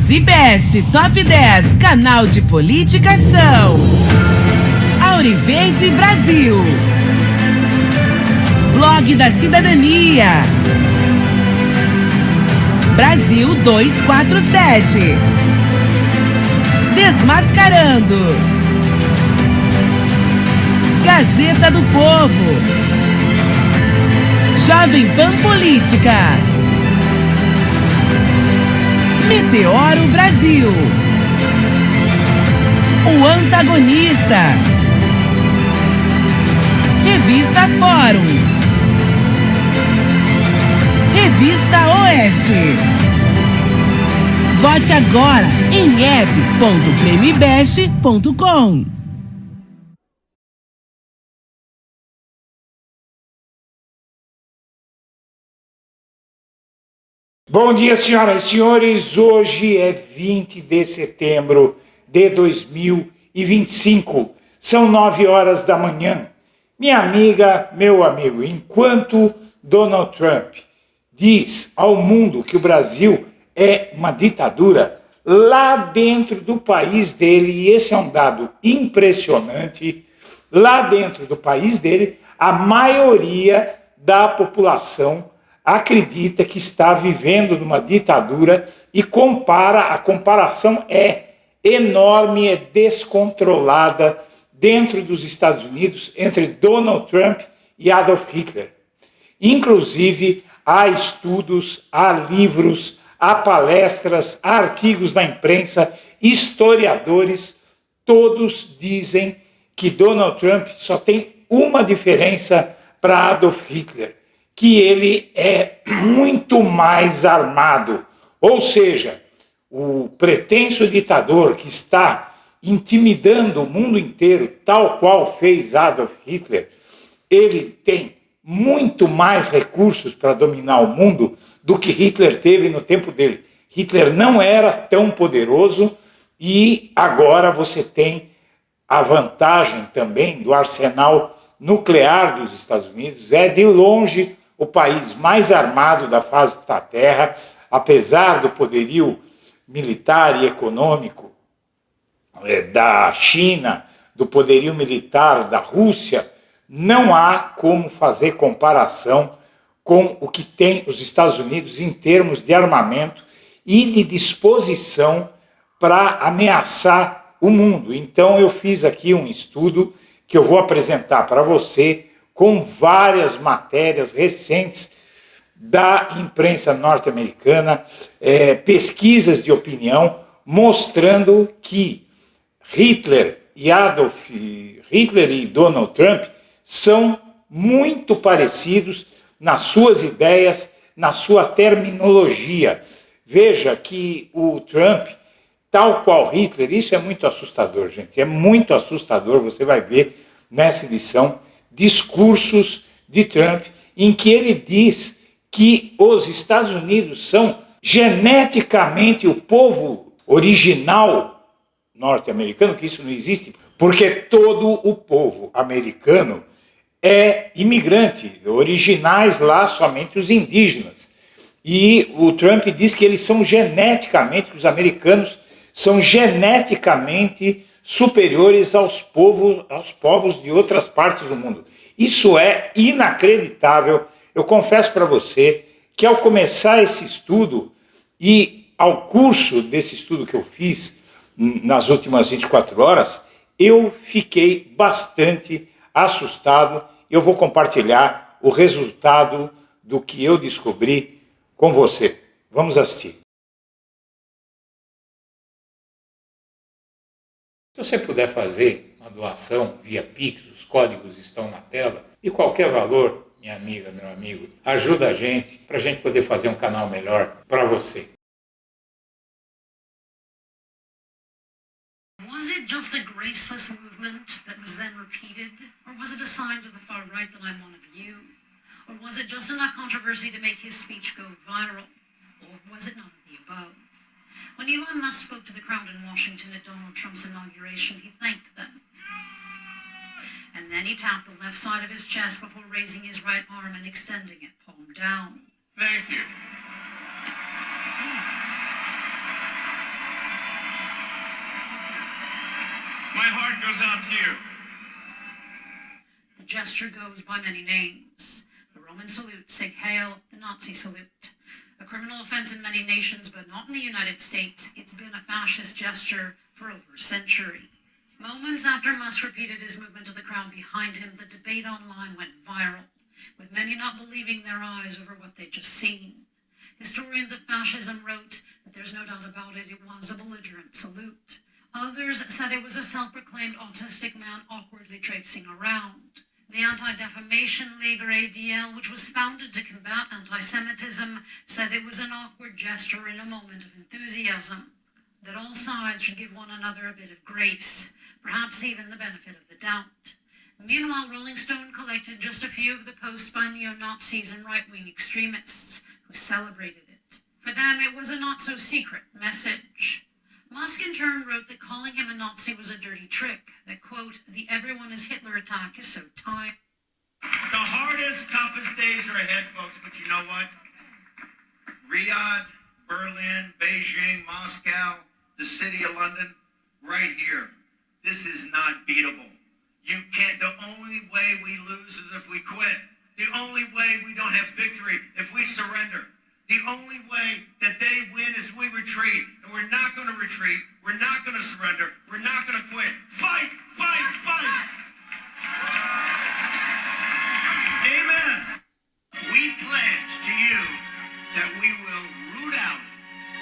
Os IBEST Top 10, canal de política são Auriverde Brasil, Blog da Cidadania, Brasil 247, Desmascarando, Gazeta do Povo, Jovem Pan Política, Meteoro Brasil, O Antagonista, Revista Fórum, Revista Oeste. Vote agora em app.premibest.com. Bom dia, senhoras e senhores. Hoje é 20 de setembro de 2025. São 9 horas da manhã. Minha amiga, meu amigo, enquanto Donald Trump diz ao mundo que o Brasil é uma ditadura, lá dentro do país dele, e esse é um dado impressionante, lá dentro do país dele, a maioria da população acredita que está vivendo numa ditadura e a comparação é enorme, é descontrolada dentro dos Estados Unidos entre Donald Trump e Adolf Hitler. Inclusive, há estudos, há livros, há palestras, há artigos na imprensa, historiadores, todos dizem que Donald Trump só tem uma diferença para Adolf Hitler, que ele é muito mais armado. Ou seja, o pretenso ditador que está intimidando o mundo inteiro, tal qual fez Adolf Hitler, ele tem muito mais recursos para dominar o mundo do que Hitler teve no tempo dele. Hitler não era tão poderoso e agora você tem a vantagem também do arsenal nuclear dos Estados Unidos. É de longe o país mais armado da face da Terra, apesar do poderio militar e econômico da China, do poderio militar da Rússia, não há como fazer comparação com o que tem os Estados Unidos em termos de armamento e de disposição para ameaçar o mundo. Então eu fiz aqui um estudo que eu vou apresentar para você com várias matérias recentes da imprensa norte-americana, pesquisas de opinião, mostrando que Hitler e Donald Trump são muito parecidos nas suas ideias, na sua terminologia. Veja que o Trump, tal qual Hitler, isso é muito assustador, gente, é muito assustador. Você vai ver nessa edição discursos de Trump em que ele diz que os Estados Unidos são geneticamente o povo original norte-americano, que isso não existe, porque todo o povo americano é imigrante, originais lá somente os indígenas. E o Trump diz que eles são geneticamente, que os americanos são geneticamente superiores aos povos de outras partes do mundo. Isso é inacreditável. Eu confesso para você que ao começar esse estudo e ao curso desse estudo que eu fiz nas últimas 24 horas, eu fiquei bastante assustado. Eu vou compartilhar o resultado do que eu descobri com você. Vamos assistir. Se você puder fazer uma doação via Pix, os códigos estão na tela, e qualquer valor, minha amiga, meu amigo, ajuda a gente, para a gente poder fazer um canal melhor para você. Was it just a graceless movement that was then repeated? Or was it a sign to the far right that I'm one of you? Or was it just enough controversy to make his speech go viral? Or was it none of the above? When Elon Musk spoke to the crowd in Washington at Donald Trump's inauguration, he thanked them. And then he tapped the left side of his chest before raising his right arm and extending it, palm down. Thank you. My heart goes out to you. The gesture goes by many names. The Roman salute, Sieg Heil, the Nazi salute. A criminal offense in many nations, but not in the United States. It's been a fascist gesture for over a century. Moments after Musk repeated his movement to the crowd behind him, the debate online went viral, with many not believing their eyes over what they'd just seen. Historians of fascism wrote that there's no doubt about it, it was a belligerent salute. Others said it was a self-proclaimed autistic man awkwardly traipsing around. The Anti-Defamation League, or ADL, which was founded to combat anti-Semitism, said it was an awkward gesture in a moment of enthusiasm, that all sides should give one another a bit of grace, perhaps even the benefit of the doubt. Meanwhile, Rolling Stone collected just a few of the posts by neo-Nazis and right-wing extremists who celebrated it. For them, it was a not-so-secret message. Musk in turn wrote that calling him a Nazi was a dirty trick, that, quote, the everyone is Hitler attack is so tired. The hardest, toughest days are ahead, folks, but you know what? Riyadh, Berlin, Beijing, Moscow, the city of London, right here. This is not beatable. You can't, the only way we lose is if we quit. The only way we don't have victory if we surrender. The only way that they win is we retreat. And we're not going to retreat. We're not going to surrender. We're not going to quit. Fight, fight, fight. Amen. We pledge to you that we will root out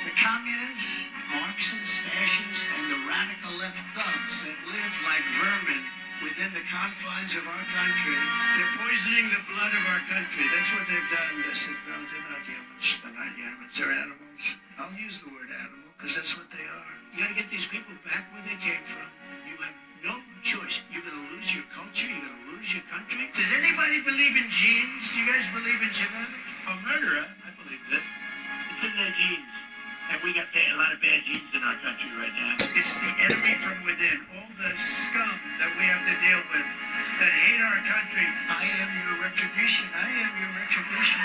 the communists, Marxists, fascists, and the radical left thugs that live like vermin within the confines of our country. They're poisoning the blood of our country. That's what they've done. They said, no, they're not humans. They're not humans. They're animals. I'll use the word animal because that's what they are. You got to get these people back where they came from. You have no choice. You're going to lose your culture. You're going to lose your country. Does anybody believe in genes? Do you guys believe in genetics? A murderer, I believe it. It's in their genes. And we got a lot of bad genes in our country right now. It's the enemy from within, all the scum that we have to deal with, that hate our country. I am your retribution. I am your retribution.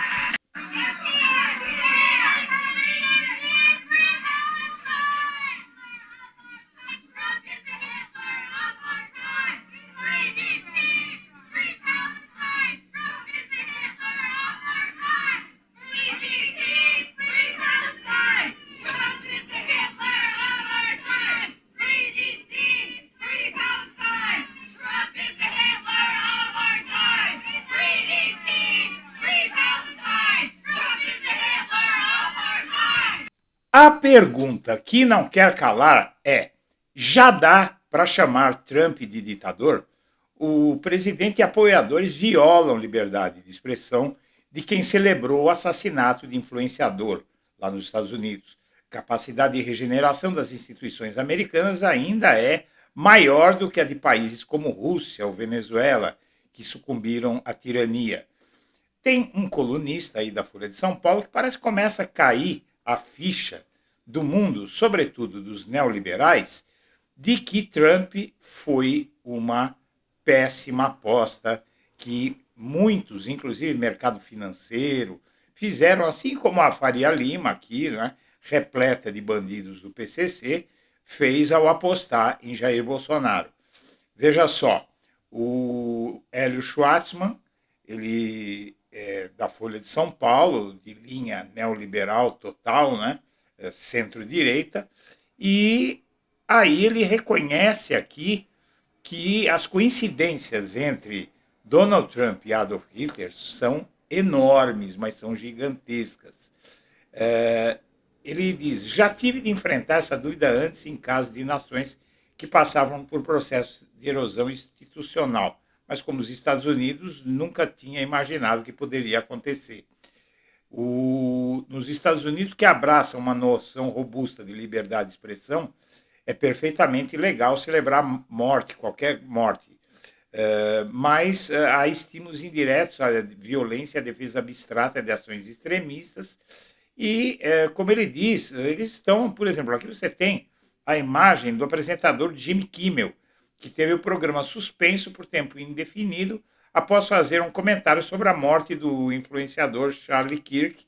A pergunta que não quer calar é: já dá para chamar Trump de ditador? O presidente e apoiadores violam liberdade de expressão de quem celebrou o assassinato de influenciador lá nos Estados Unidos. A capacidade de regeneração das instituições americanas ainda é maior do que a de países como Rússia ou Venezuela, que sucumbiram à tirania. Tem um colunista aí da Folha de São Paulo que parece que começa a cair a ficha do mundo, sobretudo dos neoliberais, de que Trump foi uma péssima aposta, que muitos, inclusive mercado financeiro, fizeram, assim como a Faria Lima aqui, né, repleta de bandidos do PCC, fez ao apostar em Jair Bolsonaro. Veja só, o Hélio Schwartzman, ele é da Folha de São Paulo, de linha neoliberal total, né? Centro-direita, e aí ele reconhece aqui que as coincidências entre Donald Trump e Adolf Hitler são enormes, mas são gigantescas. Ele diz: já tive de enfrentar essa dúvida antes em casos de nações que passavam por processos de erosão institucional, mas como os Estados Unidos, nunca tinha imaginado que poderia acontecer. Nos Estados Unidos, que abraçam uma noção robusta de liberdade de expressão, é perfeitamente legal celebrar morte, qualquer morte. Mas há estímulos indiretos à violência, à defesa abstrata de ações extremistas. E, como ele diz, eles estão, por exemplo, aqui você tem a imagem do apresentador Jimmy Kimmel, que teve o programa suspenso por tempo indefinido após fazer um comentário sobre a morte do influenciador Charlie Kirk,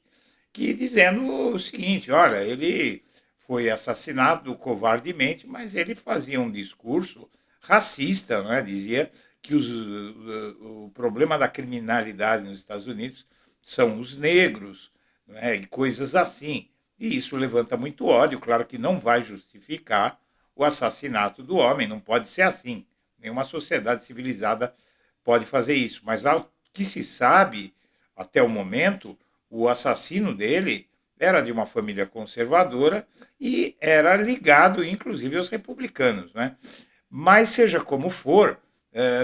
que dizendo o seguinte: olha, ele foi assassinado covardemente, mas ele fazia um discurso racista, não é? Dizia que o problema da criminalidade nos Estados Unidos são os negros, não é? E coisas assim. E isso levanta muito ódio, claro que não vai justificar o assassinato do homem, não pode ser assim. Nenhuma sociedade civilizada pode fazer isso. Mas ao que se sabe, até o momento, o assassino dele era de uma família conservadora e era ligado, inclusive, aos republicanos, né? Mas, seja como for,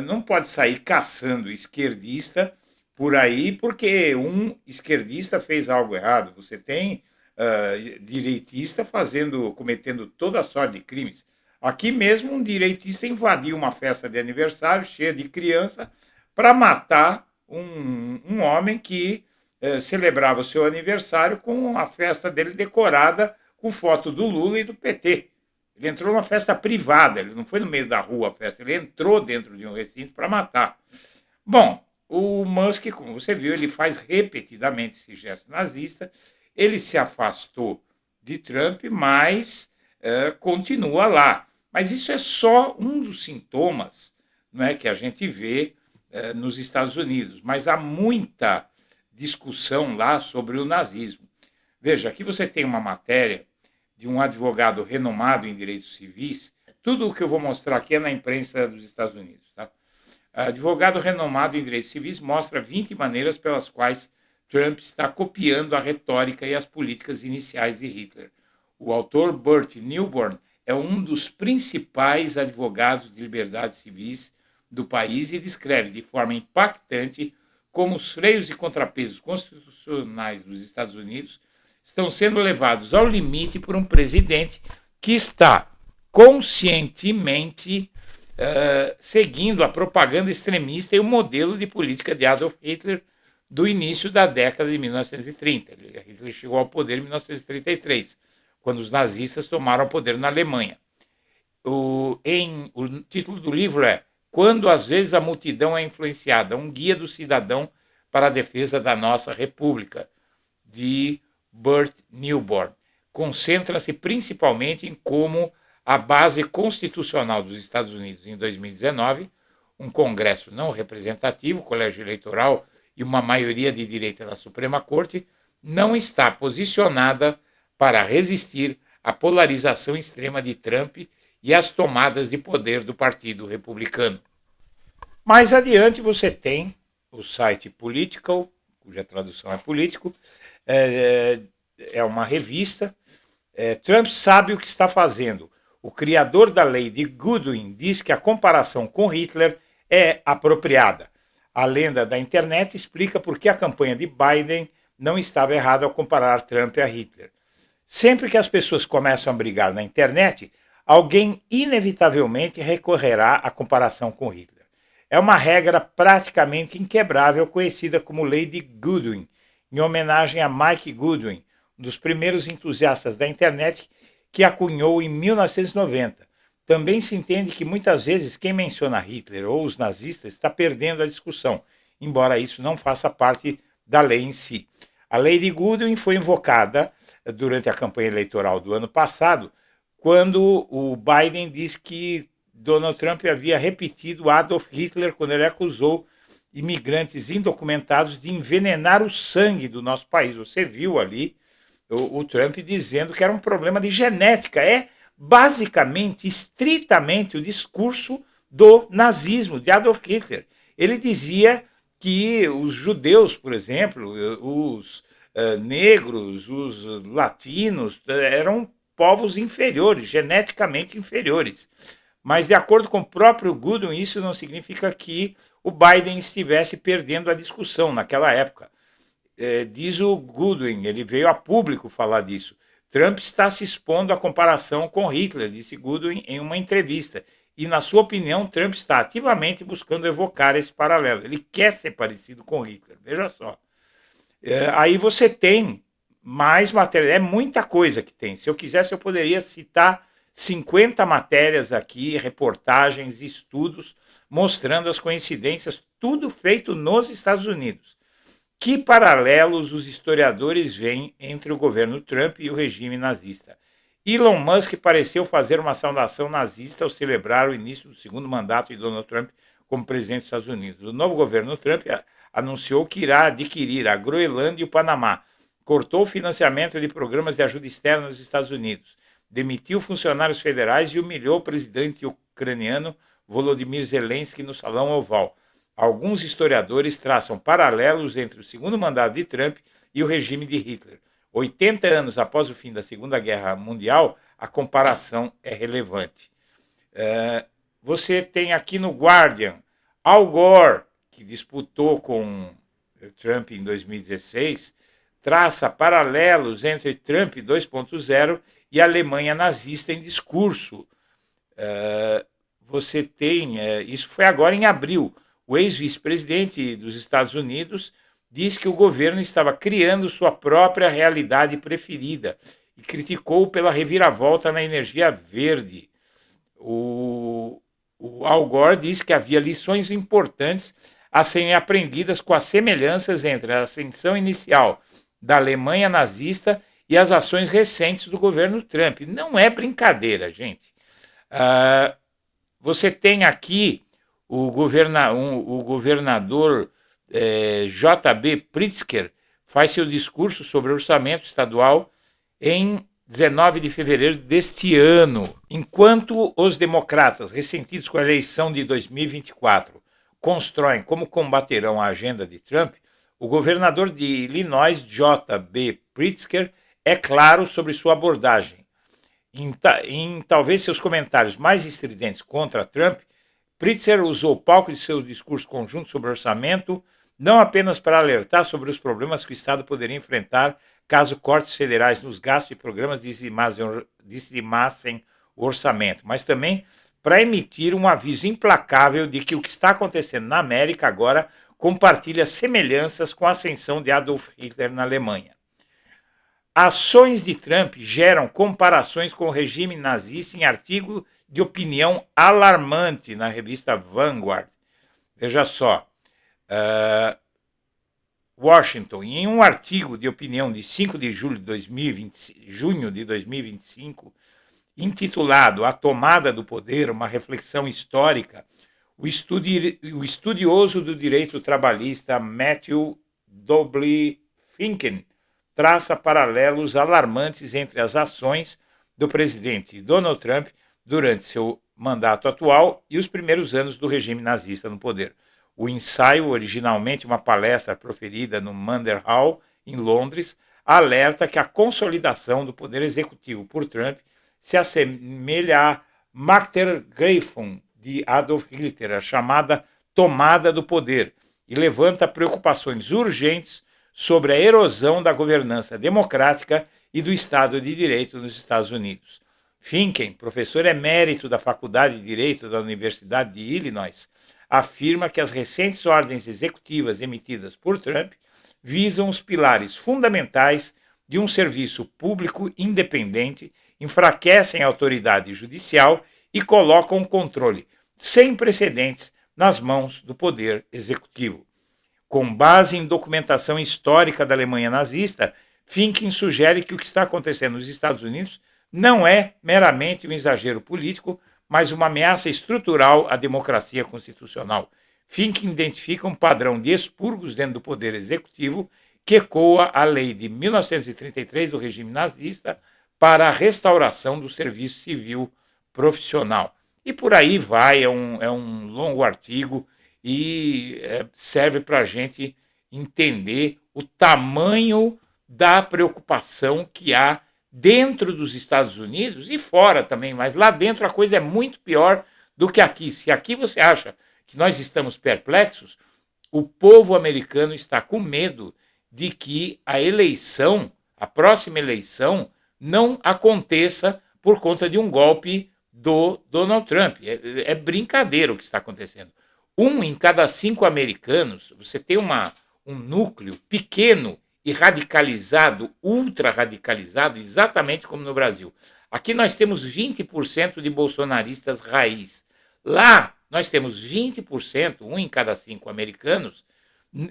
não pode sair caçando esquerdista por aí porque um esquerdista fez algo errado. Você tem direitista cometendo toda a sorte de crimes. Aqui mesmo um direitista invadiu uma festa de aniversário cheia de criança para matar um homem que celebrava o seu aniversário com a festa dele decorada com foto do Lula e do PT. Ele entrou numa festa privada, ele não foi no meio da rua a festa, ele entrou dentro de um recinto para matar. Bom, o Musk, como você viu, ele faz repetidamente esse gesto nazista, ele se afastou de Trump, mas continua lá. Mas isso é só um dos sintomas, não é, que a gente vê nos Estados Unidos. Mas há muita discussão lá sobre o nazismo. Veja, aqui você tem uma matéria de um advogado renomado em direitos civis. Tudo o que eu vou mostrar aqui é na imprensa dos Estados Unidos. Tá? Advogado renomado em direitos civis mostra 20 maneiras pelas quais Trump está copiando a retórica e as políticas iniciais de Hitler. O autor Burt Neuborne é um dos principais advogados de liberdades civis do país e descreve de forma impactante como os freios e contrapesos constitucionais dos Estados Unidos estão sendo levados ao limite por um presidente que está conscientemente seguindo a propaganda extremista e o modelo de política de Adolf Hitler do início da década de 1930. Hitler chegou ao poder em 1933, quando os nazistas tomaram o poder na Alemanha. O título do livro é Quando às vezes a multidão é influenciada, um guia do cidadão para a defesa da nossa república, de Burt Neuborne. Concentra-se principalmente em como a base constitucional dos Estados Unidos em 2019, um congresso não representativo, colégio eleitoral e uma maioria de direita da Suprema Corte, não está posicionada para resistir à polarização extrema de Trump e às tomadas de poder do Partido Republicano. Mais adiante você tem o site Political, cuja tradução é político, é uma revista. Trump sabe o que está fazendo. O criador da lei de Goodwin diz que a comparação com Hitler é apropriada. A lenda da internet explica por que a campanha de Biden não estava errada ao comparar Trump a Hitler. Sempre que as pessoas começam a brigar na internet, alguém inevitavelmente recorrerá à comparação com Hitler. É uma regra praticamente inquebrável conhecida como Lei de Goodwin, em homenagem a Mike Goodwin, um dos primeiros entusiastas da internet que a cunhou em 1990. Também se entende que muitas vezes quem menciona Hitler ou os nazistas está perdendo a discussão, embora isso não faça parte da lei em si. A Lei de Goodwin foi invocada durante a campanha eleitoral do ano passado, quando o Biden disse que Donald Trump havia repetido Adolf Hitler quando ele acusou imigrantes indocumentados de envenenar o sangue do nosso país. Você viu ali o Trump dizendo que era um problema de genética. É basicamente, estritamente, o discurso do nazismo, de Adolf Hitler. Ele dizia que os judeus, por exemplo, os negros, os latinos, eram povos inferiores, geneticamente inferiores. Mas, de acordo com o próprio Goodwin, isso não significa que o Biden estivesse perdendo a discussão naquela época. Diz o Goodwin, ele veio a público falar disso. Trump está se expondo à comparação com Hitler, disse Goodwin em uma entrevista. E, na sua opinião, Trump está ativamente buscando evocar esse paralelo. Ele quer ser parecido com Hitler, veja só. Aí você tem mais matéria, é muita coisa que tem. Se eu quisesse, eu poderia citar 50 matérias aqui, reportagens, estudos, mostrando as coincidências, tudo feito nos Estados Unidos. Que paralelos os historiadores veem entre o governo Trump e o regime nazista? Elon Musk pareceu fazer uma saudação nazista ao celebrar o início do segundo mandato de Donald Trump como presidente dos Estados Unidos. O novo governo Trump anunciou que irá adquirir a Groenlândia e o Panamá, cortou o financiamento de programas de ajuda externa nos Estados Unidos, demitiu funcionários federais e humilhou o presidente ucraniano Volodymyr Zelensky no Salão Oval. Alguns historiadores traçam paralelos entre o segundo mandato de Trump e o regime de Hitler. 80 anos após o fim da Segunda Guerra Mundial, a comparação é relevante. Você tem aqui no Guardian, Al Gore, que disputou com Trump em 2016, traça paralelos entre Trump 2.0 e a Alemanha nazista em discurso. Você tem, isso foi agora em abril, o ex-vice-presidente dos Estados Unidos diz que o governo estava criando sua própria realidade preferida e criticou pela reviravolta na energia verde. O Al Gore disse que havia lições importantes a serem aprendidas com as semelhanças entre a ascensão inicial da Alemanha nazista e as ações recentes do governo Trump. Não é brincadeira, gente. Você tem aqui o governador J.B. Pritzker faz seu discurso sobre orçamento estadual em 19 de fevereiro deste ano. Enquanto os democratas, ressentidos com a eleição de 2024, constroem como combaterão a agenda de Trump, o governador de Illinois, J.B. Pritzker, é claro sobre sua abordagem. Em talvez seus comentários mais estridentes contra Trump, Pritzker usou o palco de seu discurso conjunto sobre orçamento não apenas para alertar sobre os problemas que o Estado poderia enfrentar caso cortes federais nos gastos de programas dizimassem o orçamento, mas também para emitir um aviso implacável de que o que está acontecendo na América agora compartilha semelhanças com a ascensão de Adolf Hitler na Alemanha. Ações de Trump geram comparações com o regime nazista em artigo de opinião alarmante na revista Vanguard. Veja só, Washington, em um artigo de opinião de 5 de junho de 2025, intitulado A Tomada do Poder, uma reflexão histórica, o estudioso do direito trabalhista Matthew W. Finken traça paralelos alarmantes entre as ações do presidente Donald Trump durante seu mandato atual e os primeiros anos do regime nazista no poder. O ensaio, originalmente uma palestra proferida no Mander Hall, em Londres, alerta que a consolidação do poder executivo por Trump se assemelha à Machtergreifung de Adolf Hitler, a chamada tomada do poder, e levanta preocupações urgentes sobre a erosão da governança democrática e do Estado de Direito nos Estados Unidos. Finken, professor emérito da Faculdade de Direito da Universidade de Illinois, afirma que as recentes ordens executivas emitidas por Trump visam os pilares fundamentais de um serviço público independente, enfraquecem a autoridade judicial e colocam um controle sem precedentes nas mãos do poder executivo. Com base em documentação histórica da Alemanha nazista, Finken sugere que o que está acontecendo nos Estados Unidos não é meramente um exagero político, mas uma ameaça estrutural à democracia constitucional. Finken identifica um padrão de expurgos dentro do poder executivo que ecoa a lei de 1933 do regime nazista para a restauração do serviço civil profissional. E por aí vai, é um longo artigo e serve para a gente entender o tamanho da preocupação que há dentro dos Estados Unidos e fora também, mas lá dentro a coisa é muito pior do que aqui. Se aqui você acha que nós estamos perplexos, o povo americano está com medo de que a próxima eleição, não aconteça por conta de um golpe do Donald Trump. É brincadeira o que está acontecendo. 1 em cada 5 americanos, você tem um núcleo pequeno e radicalizado, ultra radicalizado, exatamente como no Brasil. Aqui nós temos 20% de bolsonaristas raiz. Lá nós temos 20%, 1 em cada 5 americanos,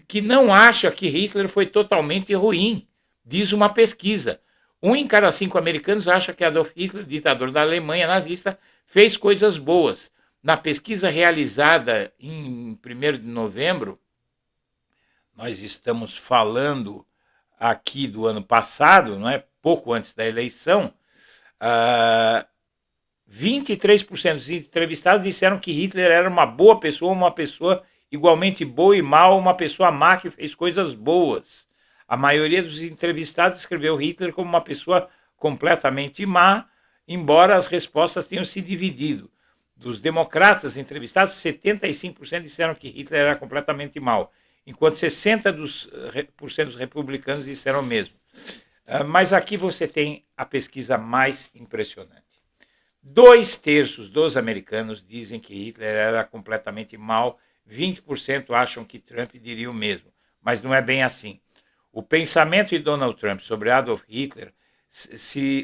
que não acha que Hitler foi totalmente ruim, diz uma pesquisa. 1 em cada 5 americanos acha que Adolf Hitler, ditador da Alemanha nazista, fez coisas boas. Na pesquisa realizada em 1º de novembro, nós estamos falando aqui do ano passado, não é? Pouco antes da eleição, 23% dos entrevistados disseram que Hitler era uma boa pessoa, uma pessoa igualmente boa e mal, uma pessoa má que fez coisas boas. A maioria dos entrevistados descreveu Hitler como uma pessoa completamente má, embora as respostas tenham se dividido. Dos democratas entrevistados, 75% disseram que Hitler era completamente mau, enquanto 60% dos republicanos disseram o mesmo. Mas aqui você tem a pesquisa mais impressionante. 2/3 dos americanos dizem que Hitler era completamente mau, 20% acham que Trump diria o mesmo, mas não é bem assim. O pensamento de Donald Trump sobre Adolf Hitler,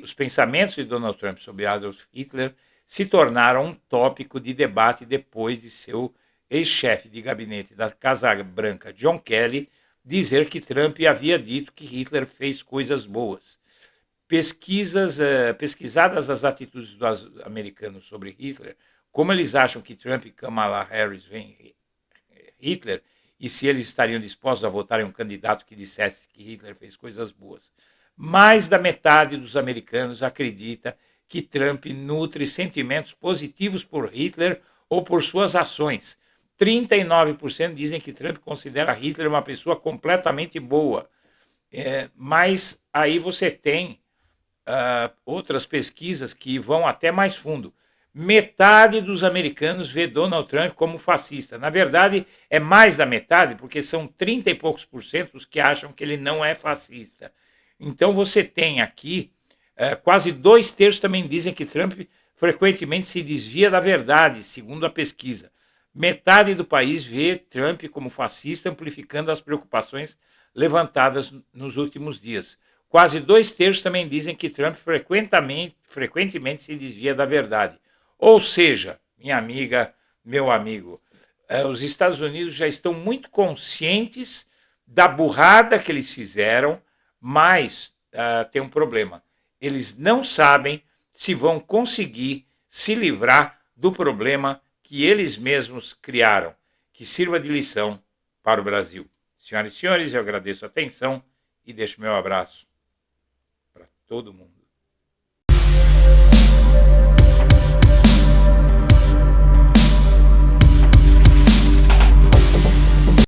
os pensamentos de Donald Trump sobre Adolf Hitler se tornaram um tópico de debate depois de seu ex-chefe de gabinete da Casa Branca, John Kelly, dizer que Trump havia dito que Hitler fez coisas boas. Pesquisadas as atitudes dos americanos sobre Hitler, como eles acham que Trump e Kamala Harris veem Hitler, e se eles estariam dispostos a votar em um candidato que dissesse que Hitler fez coisas boas. Mais da metade dos americanos acredita que Trump nutre sentimentos positivos por Hitler ou por suas ações. 39% dizem que Trump considera Hitler uma pessoa completamente boa. Mas aí você tem outras pesquisas que vão até mais fundo. Metade dos americanos vê Donald Trump como fascista. Na verdade, é mais da metade, porque são 30 e poucos por cento os que acham que ele não é fascista. Então você tem aqui, quase 2/3 também dizem que Trump frequentemente se desvia da verdade, segundo a pesquisa. Metade do país vê Trump como fascista, amplificando as preocupações levantadas nos últimos dias. Quase 2/3 também dizem que Trump frequentemente se desvia da verdade. Ou seja, minha amiga, meu amigo, os Estados Unidos já estão muito conscientes da burrada que eles fizeram, mas tem um problema. Eles não sabem se vão conseguir se livrar do problema que eles mesmos criaram. Que sirva de lição para o Brasil. Senhoras e senhores, eu agradeço a atenção e deixo meu abraço para todo mundo.